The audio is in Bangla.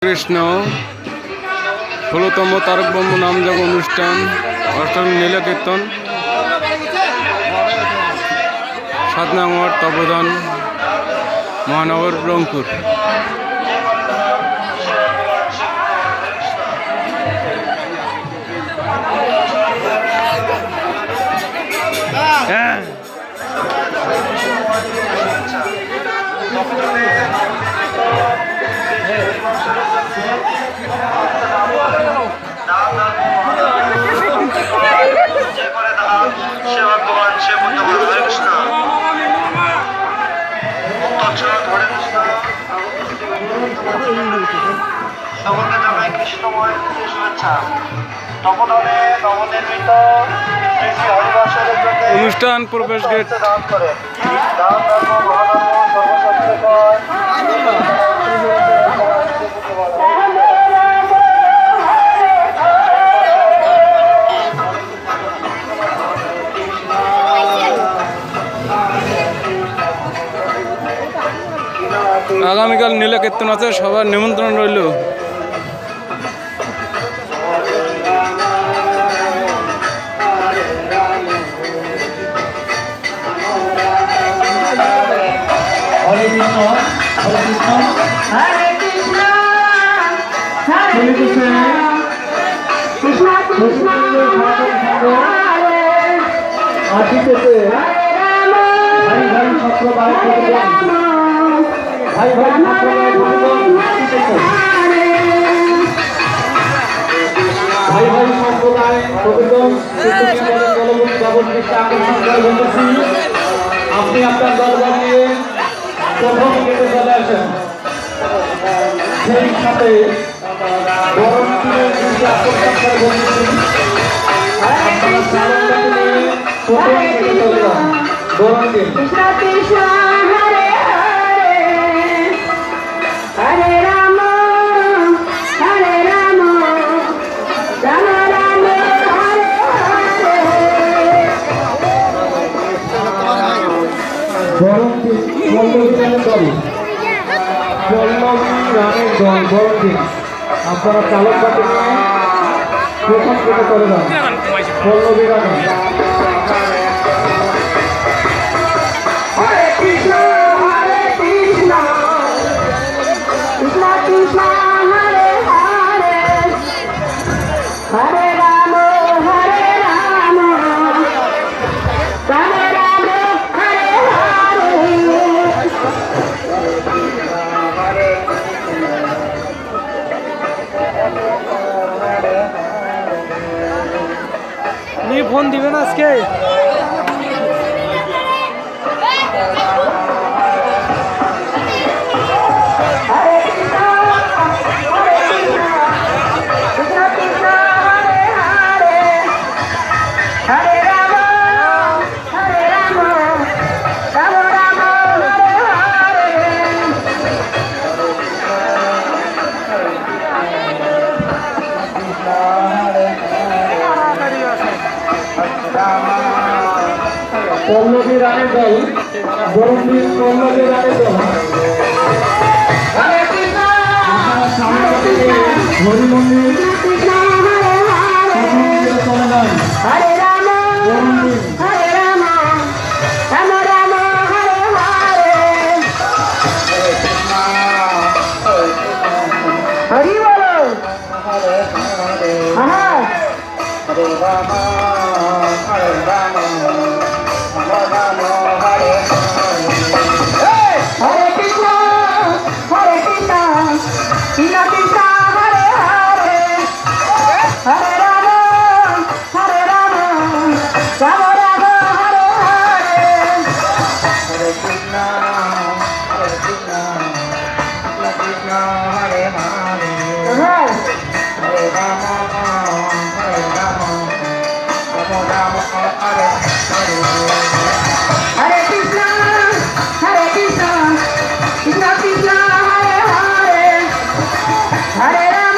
কৃষ্ণ ১৬তম তারক ব্রহ্ম নামযজ্ঞ অনুষ্ঠান অষ্টম নীলকীর্তন ৭ নং ওয়ার্ড তপোদান মহানগর রংপুর। সকলকে জানাই কৃষ্ণময় শুভেচ্ছা। তপোধনে নবনির্মিত শ্রী শ্রী হরিবাসের অনুষ্ঠান প্রবেশ গেট দান করেন। দান ধর্ম মহাধর্ম সর্বশক্তিকর আগামীকাল নীলকীর্তন আছে, সবার নিমন্ত্রণ রইল। হরে কৃষ্ণ হরে কৃষ্ণ হরে কৃষ্ণ হরে কৃষ্ণ কৃষ্ণ কৃষ্ণ আদিতে ভাই ভাই সম্প্রদায় ভাই ভাই সম্প্রদায় ভাই ভাই সম্প্রদায় আপনি আপনার দরবার নিয়ে প্রথম গেটে চলে আসেন। সেই সাথে গরম দিনের দিকে আকর্ষণ করে বলছি আপনারা চালকটাকে নিয়ে প্রথম গেটে চলে যান। গরম দিন আপনারা চালক বাটি নিয়ে প্রথম গেটে চলে যান। পল্লবী রাখেন। হরে কৃষ্ণ হরে কৃষ্ণ কৃষ্ণ কৃষ্ণ হরে হরে হরে রাম হরে রাম রাম রাম হরে হরে ফোন দিবেন আজকে। পল্লবী রানের দল বরুণবীর পল্লবী রানের দল হরি মন্দির চলে যান। হরে রাম হরে রাম রাম রাম হরে হরে হরি বলো হরে হরে হরে রাম হরে রাম হরে কৃষ্ণ হরে কৃষ্ণ কৃষ্ণ কৃষ্ণ হরে হরে হরে রাম রাম রাম হরে হরে হরে কৃষ্ণ কৃষ্ণ কৃষ্ণ হরে হরে হরে রাম রাম হরে হরে হরে কৃষ্ণ হরে কৃষ্ণ কৃষ্ণ কৃষ্ণ হরে হরে হরে রাম